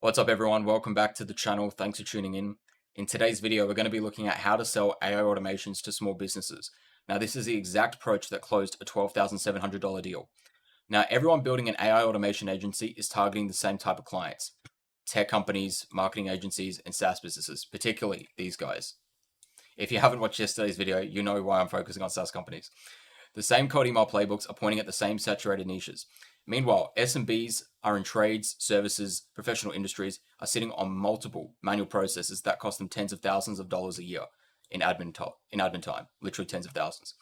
What's up everyone, welcome back to the channel, thanks for tuning in. In today's video, we're going to be looking at how to sell AI automations to small businesses. Now this is the exact approach that closed a $12,700 deal. Now everyone building an AI automation agency is targeting the same type of clients. Tech companies, marketing agencies, and SaaS businesses, particularly these guys. If you haven't watched yesterday's video, you know why I'm focusing on SaaS companies. The same cold email playbooks are pointing at the same saturated niches. Meanwhile, SMBs are in trades, services, professional industries are sitting on multiple manual processes that cost them tens of thousands of dollars a year in admin time, literally tens of thousands.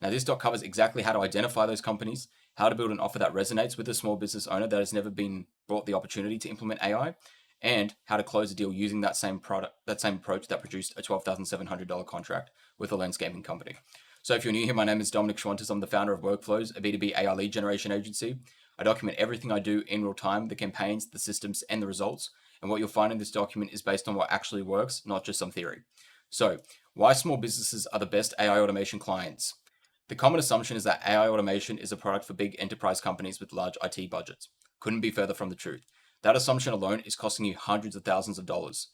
Now, this doc covers exactly how to identify those companies, how to build an offer that resonates with a small business owner that has never been brought the opportunity to implement AI, and how to close a deal using that same approach that produced a $12,700 contract with a landscaping company. So if you're new here, my name is Dominic Schwantes. I'm the founder of Workflows, a B2B AI lead generation agency. I document everything I do in real time, the campaigns, the systems, and the results. And what you'll find in this document is based on what actually works, not just some theory. So why small businesses are the best AI automation clients? The common assumption is that AI automation is a product for big enterprise companies with large IT budgets. Couldn't be further from the truth. That assumption alone is costing you hundreds of thousands of dollars.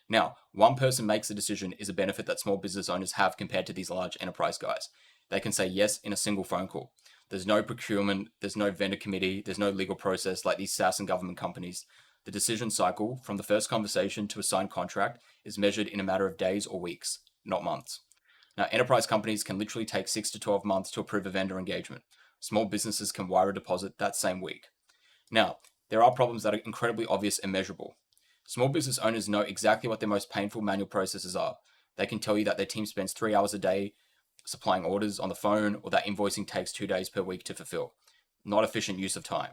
Now, one person makes a decision is a benefit that small business owners have compared to these large enterprise guys. They can say yes in a single phone call. There's no procurement, there's no vendor committee, there's no legal process like these SaaS and government companies. The decision cycle from the first conversation to a signed contract is measured in a matter of days or weeks, not months. Now, enterprise companies can literally take 6 to 12 months to approve a vendor engagement. Small businesses can wire a deposit that same week. Now, there are problems that are incredibly obvious and measurable. Small business owners know exactly what their most painful manual processes are. They can tell you that their team spends 3 hours a day supplying orders on the phone, or that invoicing takes 2 days per week to fulfill. Not efficient use of time.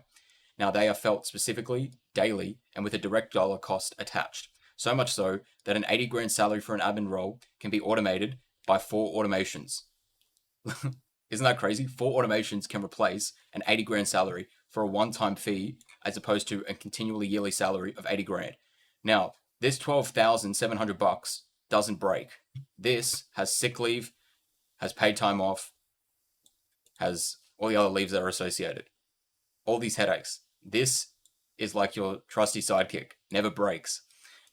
Now, they are felt specifically, daily, and with a direct dollar cost attached. So much so that an 80 grand salary for an admin role can be automated by 4 automations. Isn't that crazy? 4 automations can replace an 80 grand salary for a one-time fee as opposed to a continually yearly salary of 80 grand. Now, this $12,700 doesn't break. This has sick leave, has paid time off, has all the other leaves that are associated. All these headaches. This is like your trusty sidekick, never breaks.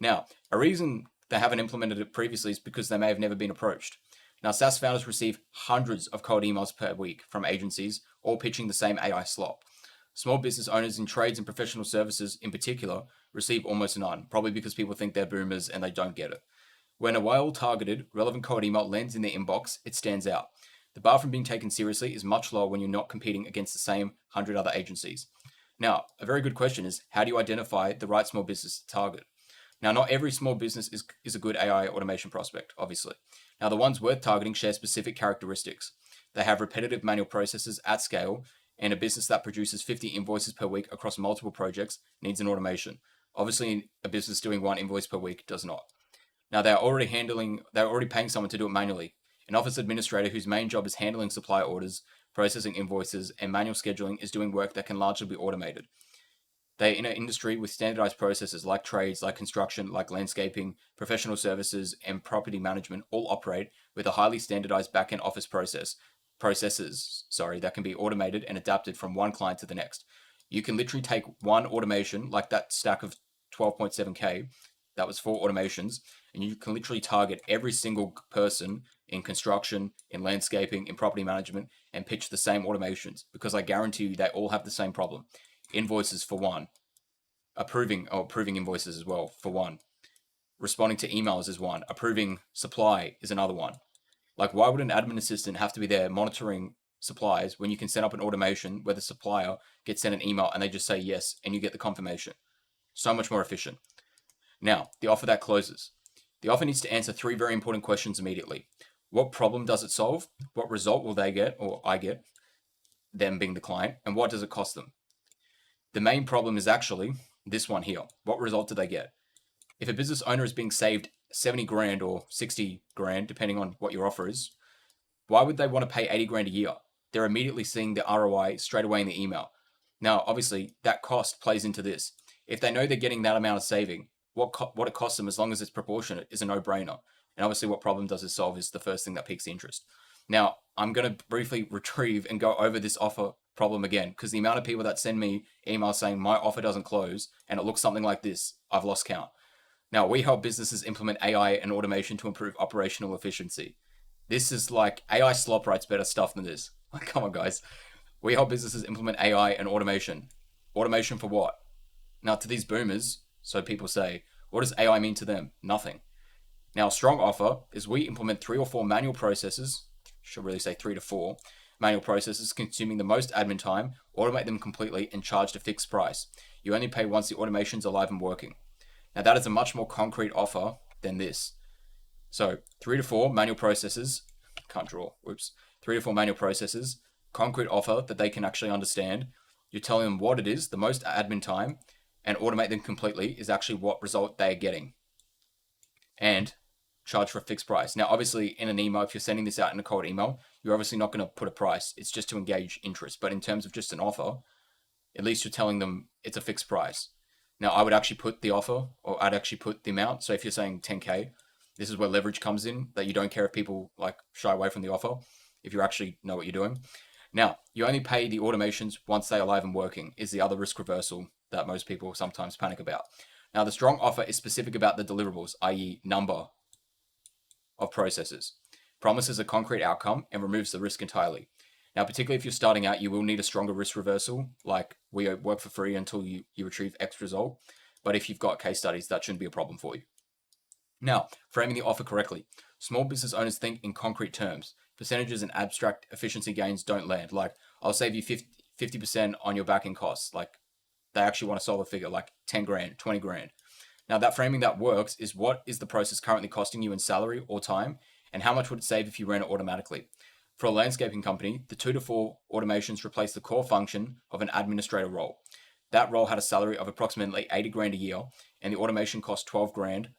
Now, a reason they haven't implemented it previously is because they may have never been approached. Now, SaaS founders receive hundreds of cold emails per week from agencies, all pitching the same AI slop. Small business owners in trades and professional services in particular receive almost none, probably because people think they're boomers and they don't get it. When a well-targeted, relevant cold email lands in their inbox, it stands out. The bar from being taken seriously is much lower when you're not competing against the same 100 other agencies. Now, a very good question is, how do you identify the right small business to target? Now, not every small business is a good AI automation prospect, obviously. Now, the ones worth targeting share specific characteristics. They have repetitive manual processes at scale, and a business that produces 50 invoices per week across multiple projects needs an automation. Obviously, a business doing 1 invoice per week does not. Now, they're already paying someone to do it manually. An office administrator whose main job is handling supply orders, processing invoices, and manual scheduling is doing work that can largely be automated. They're in an industry with standardized processes like trades, like construction, like landscaping, professional services, and property management all operate with a highly standardized back-end office processes that can be automated and adapted from one client to the next. You can literally take one automation, like that stack of 12.7K, that was 4 automations, and you can literally target every single person in construction, in landscaping, in property management, and pitch the same automations, because I guarantee you they all have the same problem. Invoices for one, approving invoices as well for one, responding to emails is one, approving supply is another one. Like, why would an admin assistant have to be there monitoring supplies when you can set up an automation where the supplier gets sent an email and they just say yes and you get the confirmation? So much more efficient. Now, the offer that closes. The offer needs to answer 3 very important questions immediately. What problem does it solve? What result will they get, or I get, them being the client, and what does it cost them? The main problem is actually this one here. What result do they get? If a business owner is being saved 70 grand or 60 grand, depending on what your offer is, why would they want to pay 80 grand a year? They're immediately seeing the ROI straight away in the email. Now, obviously, that cost plays into this. If they know they're getting that amount of saving, what it costs them, as long as it's proportionate, is a no-brainer. And obviously, what problem does it solve is the first thing that piques the interest. Now, I'm going to briefly retrieve and go over this offer problem again, because the amount of people that send me emails saying my offer doesn't close and it looks something like this, I've lost count. Now, we help businesses implement AI and automation to improve operational efficiency. This is like AI slop writes better stuff than this. Like, come on, guys. We help businesses implement AI and automation. Automation for what? Now, to these boomers, so people say, what does AI mean to them? Nothing. Now, a strong offer is we implement 3 or 4 manual processes, should really say 3 to 4 manual processes consuming the most admin time, automate them completely, and charge a fixed price. You only pay once the automations are live and working. Now, that is a much more concrete offer than this. So, 3 to 4 manual processes, can't draw, whoops. 3 to 4 manual processes, concrete offer that they can actually understand. You're telling them what it is, the most admin time, and automate them completely is actually what result they're getting. And charge for a fixed price. Now, obviously, in an email, if you're sending this out in a cold email, you're obviously not going to put a price. It's just to engage interest. But in terms of just an offer, at least you're telling them it's a fixed price. Now, I would actually put the offer, or I'd actually put the amount. So if you're saying 10K, this is where leverage comes in, that you don't care if people like shy away from the offer, if you actually know what you're doing. Now, you only pay the automations once they are live and working, is the other risk reversal that most people sometimes panic about. Now, the strong offer is specific about the deliverables, i.e. number of processes, promises a concrete outcome, and removes the risk entirely. Now, particularly if you're starting out, you will need a stronger risk reversal, like we work for free until you achieve X result. But if you've got case studies, that shouldn't be a problem for you. Now, framing the offer correctly. Small business owners think in concrete terms. Percentages and abstract efficiency gains don't land. Like, I'll save you 50% on your back-end costs. Like, they actually want to solve a figure like 10 grand, 20 grand. Now, that framing that works is what is the process currently costing you in salary or time, and how much would it save if you ran it automatically? For a landscaping company, the 2 to 4 automations replace the core function of an administrator role. That role had a salary of approximately 80 grand a year, and the automation cost 12 grand,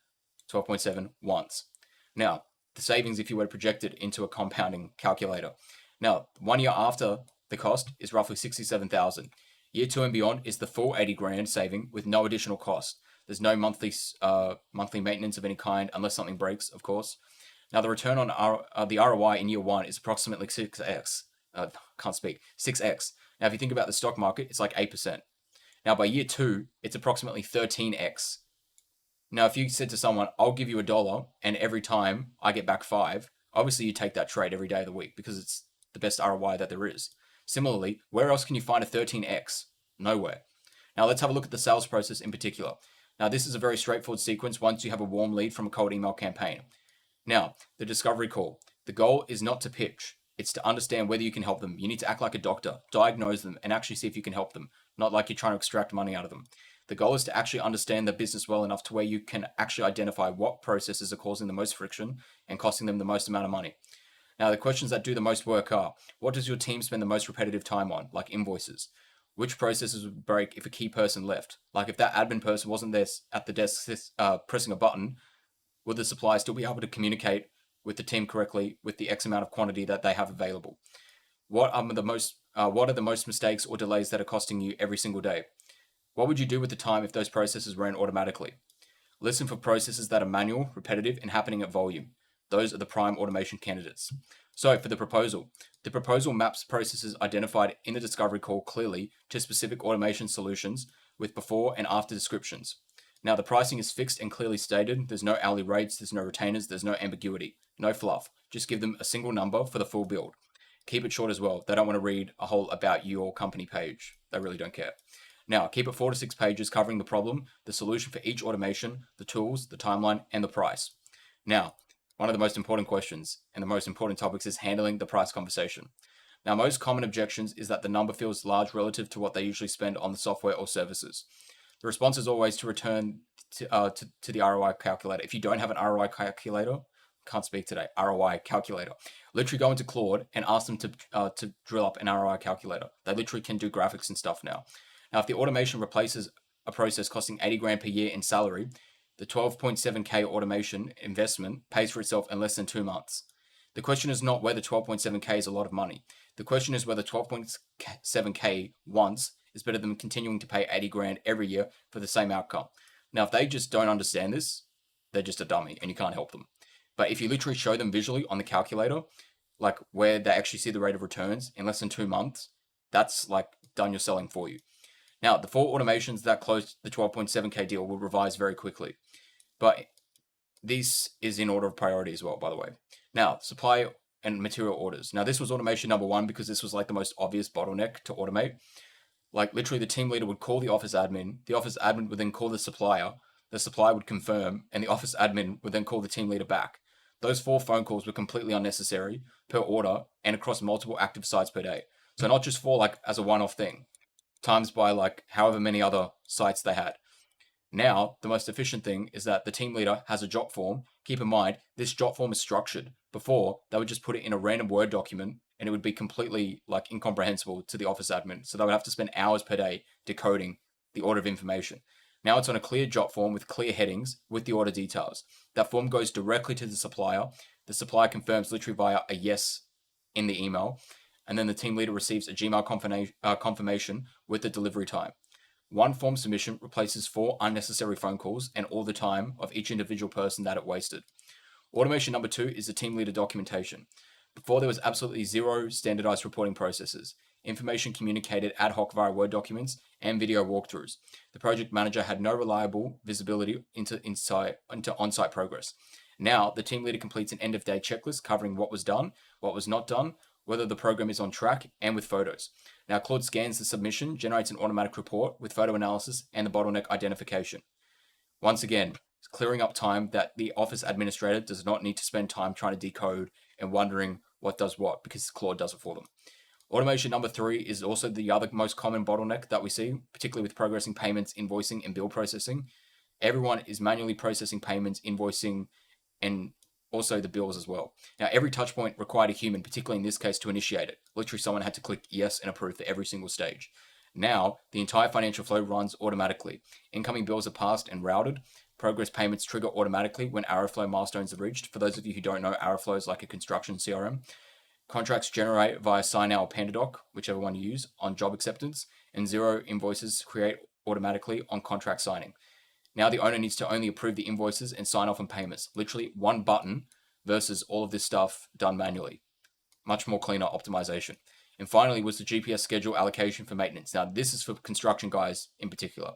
12.7 once. Now, the savings if you were to project it into a compounding calculator. Now, 1 year after the cost is roughly 67,000. Year 2 and beyond is the full 80 grand saving with no additional cost. There's no monthly maintenance of any kind unless something breaks, of course. Now, the return on the ROI in year 1 is approximately 6x. 6x. Now, if you think about the stock market, it's like 8%. Now, by year 2, it's approximately 13x. Now, if you said to someone, I'll give you $1 and every time I get back 5, obviously you take that trade every day of the week because it's the best ROI that there is. Similarly, where else can you find a 13x? Nowhere. Now, let's have a look at the sales process in particular. Now, this is a very straightforward sequence once you have a warm lead from a cold email campaign. Now, the discovery call. The goal is not to pitch. It's to understand whether you can help them. You need to act like a doctor, diagnose them, and actually see if you can help them, not like you're trying to extract money out of them. The goal is to actually understand the business well enough to where you can actually identify what processes are causing the most friction and costing them the most amount of money. Now, the questions that do the most work are, what does your team spend the most repetitive time on, like invoices? Which processes would break if a key person left? Like if that admin person wasn't there at the desk pressing a button, would the supplier still be able to communicate with the team correctly with the X amount of quantity that they have available? What are the most mistakes or delays that are costing you every single day? What would you do with the time if those processes ran automatically? Listen for processes that are manual, repetitive, and happening at volume. Those are the prime automation candidates. So for the proposal maps processes identified in the discovery call clearly to specific automation solutions with before and after descriptions. Now, the pricing is fixed and clearly stated. There's no hourly rates, there's no retainers, there's no ambiguity, no fluff. Just give them a single number for the full build. Keep it short as well. They don't want to read a whole about your company page. They really don't care. Now, keep it 4 to 6 pages covering the problem, the solution for each automation, the tools, the timeline, and the price. Now, one of the most important questions and the most important topics is handling the price conversation. Now, most common objections is that the number feels large relative to what they usually spend on the software or services. The response is always to return to the ROI calculator. If you don't have an ROI calculator, can't speak today, ROI calculator, literally go into Claude and ask them to drill up an ROI calculator. They literally can do graphics and stuff now. Now, if the automation replaces a process costing 80 grand per year in salary, the 12.7K automation investment pays for itself in less than 2 months. The question is not whether 12.7K is a lot of money. The question is whether 12.7K once is better than continuing to pay 80 grand every year for the same outcome. Now, if they just don't understand this, they're just a dummy and you can't help them. But if you literally show them visually on the calculator, like where they actually see the rate of returns in less than 2 months, that's like done your selling for you. Now, the 4 automations that closed the 12.7K deal will revise very quickly, but this is in order of priority as well, by the way. Now, supply and material orders. Now, this was automation number 1 because this was like the most obvious bottleneck to automate. Like literally the team leader would call the office admin would then call the supplier would confirm, and the office admin would then call the team leader back. Those 4 phone calls were completely unnecessary per order and across multiple active sites per day. So not just for like as a one-off thing, times by like however many other sites they had. Now, the most efficient thing is that the team leader has a job form. Keep in mind, this job form is structured. Before, they would just put it in a random Word document and it would be completely like incomprehensible to the office admin. So they would have to spend hours per day decoding the order of information. Now it's on a clear job form with clear headings with the order details. That form goes directly to the supplier. The supplier confirms literally via a yes in the email. And then the team leader receives a Gmail confirmation with the delivery time. One form submission replaces 4 unnecessary phone calls and all the time of each individual person that it wasted. Automation number 2 is the team leader documentation. Before, there was absolutely zero standardized reporting processes. Information communicated ad hoc via Word documents and video walkthroughs. The project manager had no reliable visibility into on-site progress. Now, the team leader completes an end-of-day checklist covering what was done, what was not done, whether the program is on track, and with photos. Now, Claude scans the submission, generates an automatic report with photo analysis and the bottleneck identification. Once again, it's clearing up time that the office administrator does not need to spend time trying to decode and wondering what does what, because Claude does it for them. Automation number 3 is also the other most common bottleneck that we see, particularly with progressing payments, invoicing, and bill processing. Everyone is manually processing payments, invoicing, and also the bills as well. Now, every touch point required a human, particularly in this case, to initiate it. Literally, someone had to click yes and approve for every single stage. Now, the entire financial flow runs automatically. Incoming bills are passed and routed. Progress payments trigger automatically when Arrowflow milestones are reached. For those of you who don't know, Arrowflow is like a construction CRM. Contracts generate via SignNow or PandaDoc, whichever one you use, on job acceptance, and Xero invoices create automatically on contract signing. Now the owner needs to only approve the invoices and sign off on payments. Literally one button versus all of this stuff done manually. Much more cleaner optimization. And finally was the GPS schedule allocation for maintenance. Now this is for construction guys in particular.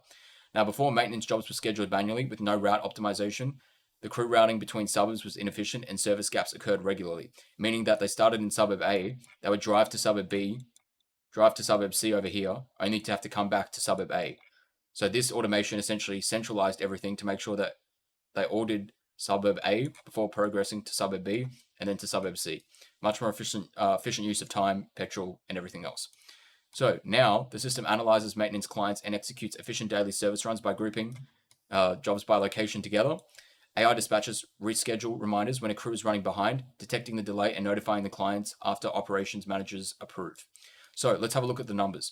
Now before, maintenance jobs were scheduled manually with no route optimization. The crew routing between suburbs was inefficient and service gaps occurred regularly, meaning that they started in suburb A, they would drive to suburb B, drive to suburb C over here, only to have to come back to suburb A. So this automation essentially centralized everything to make sure that they all did suburb A before progressing to suburb B and then to suburb C. Much more efficient use of time, petrol, and everything else. So now the system analyzes maintenance clients and executes efficient daily service runs by grouping jobs by location together. AI dispatches reschedule reminders when a crew is running behind, detecting the delay and notifying the clients after operations managers approve. So let's have a look at the numbers.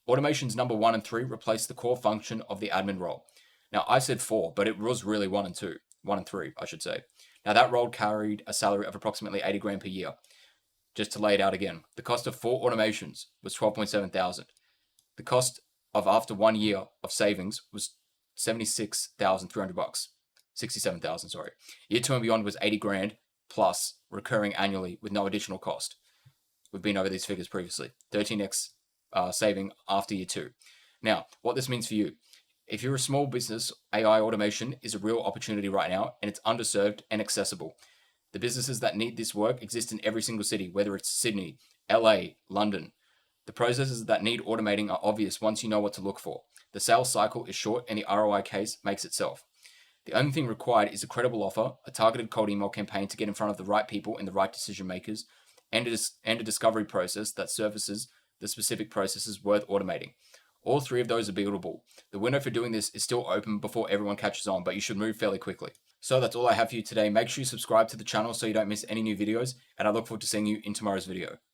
Automations number 1 and 3 replace the core function of the admin role. Now, I said 4, but it was really 1 and 2. 1 and 3, I should say. Now, that role carried a salary of approximately 80 grand per year. Just to lay it out again, the cost of 4 automations was 12.7 thousand. The cost of after 1 year of savings was 76,300 bucks. 67,000, sorry. Year 2 and beyond was 80 grand plus recurring annually with no additional cost. We've been over these figures previously. 13x saving after year 2. Now, what this means for you. If you're a small business, AI automation is a real opportunity right now, and it's underserved and accessible. The businesses that need this work exist in every single city, whether it's Sydney, LA, London. The processes that need automating are obvious once you know what to look for. The sales cycle is short, and the ROI case makes itself. The only thing required is a credible offer, a targeted cold email campaign to get in front of the right people and the right decision makers, and a discovery process that surfaces the specific processes worth automating. All 3 of those are buildable. The window for doing this is still open before everyone catches on, but you should move fairly quickly. So that's all I have for you today. Make sure you subscribe to the channel so you don't miss any new videos, and I look forward to seeing you in tomorrow's video.